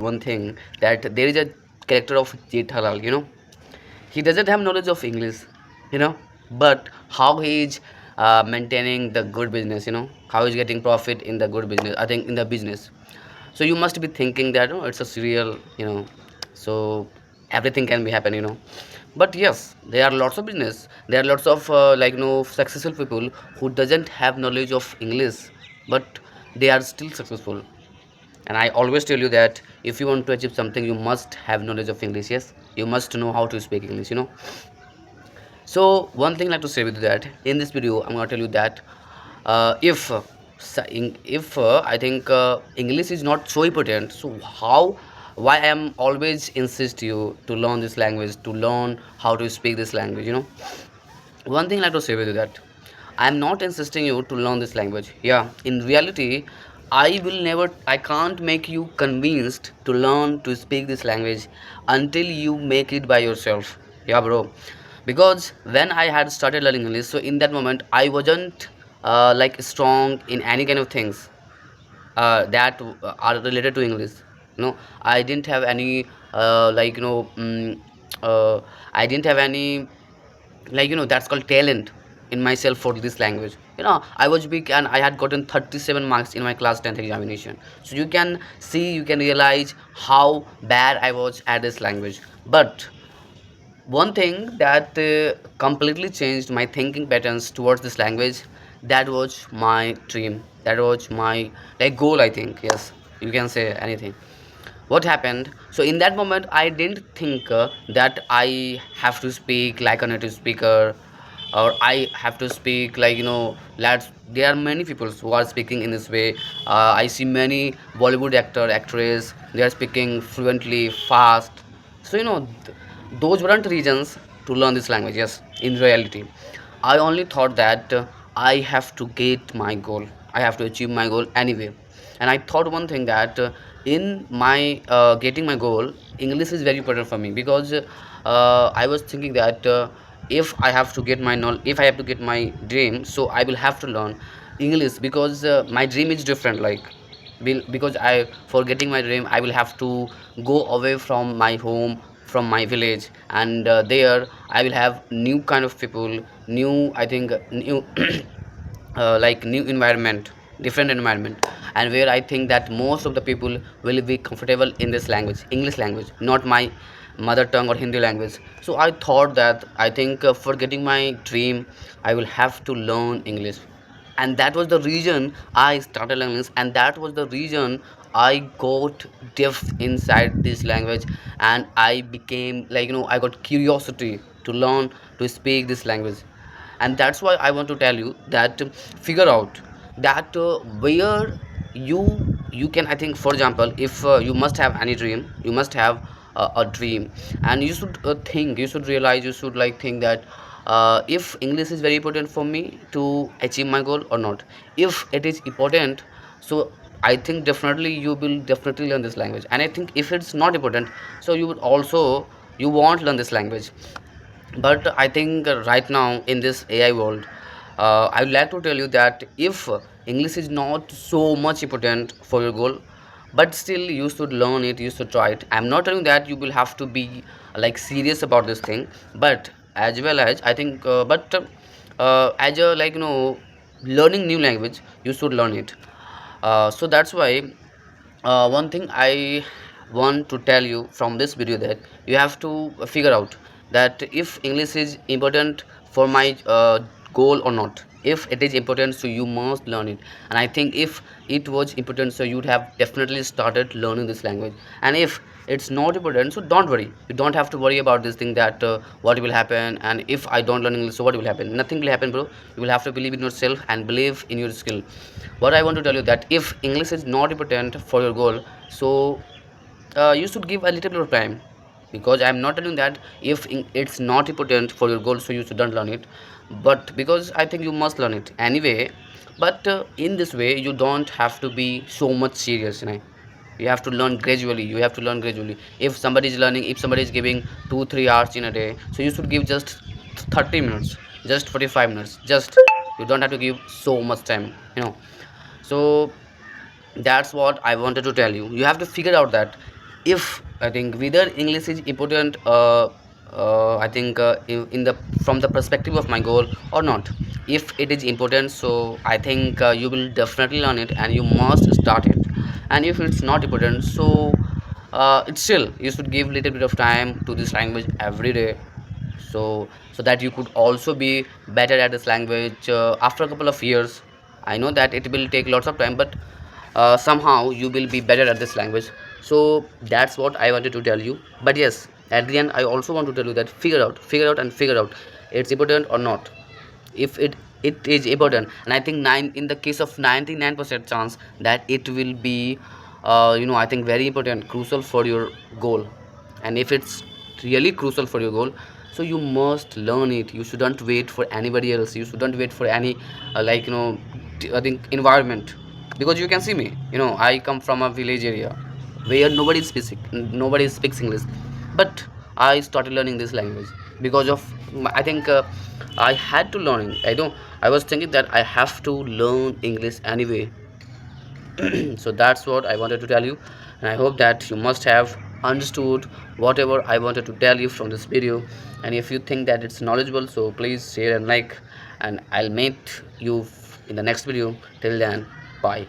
one thing, that there is a character of Jethalal, he doesn't have knowledge of English, but how he is maintaining the good business, how he's getting profit in the good business, I think in the business. So you must be thinking that, it's a serial, so everything can be happen, but yes, there are lots of business, there are lots of successful people who doesn't have knowledge of English, but they are still successful. And I always tell you that if you want to achieve something, you must have knowledge of English. Yes, you must know how to speak English, so one thing I like to say with you, that in this video I'm going to tell you that if I think English is not so important, so why I am always insist you to learn this language, to learn how to speak this language, one thing I like to say with you, that I am not insisting you to learn this language. Yeah, in reality, I can't make you convinced to learn to speak this language until you make it by yourself. Yeah, bro. Because when I had started learning English, so in that moment, I wasn't strong in any kind of things that are related to English. I didn't have any uh, I didn't have any, that's called talent in myself for this language. I was big and I had gotten 37 marks in my class 10th examination, so you can see, you can realize how bad I was at this language. But one thing that completely changed my thinking patterns towards this language, that was my dream, that was my goal, I think. Yes, you can say anything. What happened, so in that moment I didn't think that I have to speak like a native speaker, or I have to speak lads. There are many people who are speaking in this way. I see many Bollywood actress, they are speaking fluently fast. So those weren't reasons to learn this language. Yes, in reality, I only thought that I have to get my goal, I have to achieve my goal anyway. And I thought one thing, that in my getting my goal, English is very important for me, because I was thinking that if I have to get my if I have to get my dream, so I will have to learn English, because my dream is different. Because I, for getting my dream, I will have to go away from my home, from my village, and there I will have new kind of people, new, I think, new new environment, different environment, and where I think that most of the people will be comfortable in this language, English language, not my mother tongue or Hindi language. So I thought that, I think, for getting my dream, I will have to learn English. And that was the reason I started learning English, and that was the reason I got depth inside this language, and I became I got curiosity to learn to speak this language. And that's why I want to tell you that, figure out that where you you can, I think, for example, if you must have any dream, you must have a dream, and you should think, you should realize, you should think that if English is very important for me to achieve my goal or not. If it is important, so I think definitely you will definitely learn this language. And I think if it's not important, so you would also, you won't learn this language. But I think right now in this AI world, I would like to tell you that if English is not so much important for your goal, but still you should learn it, you should try it. I'm not telling that you will have to be serious about this thing, but as well as I think, but as a learning new language, you should learn it. So that's why one thing I want to tell you from this video, that you have to figure out that if English is important for my goal or not. If it is important, so you must learn it. And I think if it was important, so you'd have definitely started learning this language. And if it's not important, so don't worry, you don't have to worry about this thing, that what will happen, and if I don't learn English, so what will happen. Nothing will happen, bro. You will have to believe in yourself and believe in your skill. What I want to tell you, that if English is not important for your goal, so you should give a little bit of time. Because I'm not telling that if it's not important for your goal, so you shouldn't learn it. But because I think you must learn it anyway. But in this way, you don't have to be so much serious, you have to learn gradually, you have to learn gradually. If somebody is learning, if somebody is giving 2 3 hours in a day, so you should give just 30 minutes, just 45 minutes, just, you don't have to give so much time. So that's what I wanted to tell you. You have to figure out that if I think whether English is important, I think in the from the perspective of my goal or not. If it is important, so I think you will definitely learn it and you must start it. And if it's not important, so it's still you should give little bit of time to this language every day, so that you could also be better at this language after a couple of years. I know that it will take lots of time, but somehow you will be better at this language. So that's what I wanted to tell you. But yes, at the end I also want to tell you that figure out it's important or not. If it is important, and I think nine in the case of 99% chance that it will be I think very important, crucial for your goal. And if it's really crucial for your goal, so you must learn it. You shouldn't wait for anybody else, you shouldn't wait for any I think environment. Because you can see me, I come from a village area where nobody speaks English. But I started learning this language because of I think I had to learn. I was thinking that I have to learn English anyway. So that's what I wanted to tell you, and I hope that you must have understood whatever I wanted to tell you from this video. And if you think that it's knowledgeable, so please share and like, and I'll meet you in the next video. Till then, bye.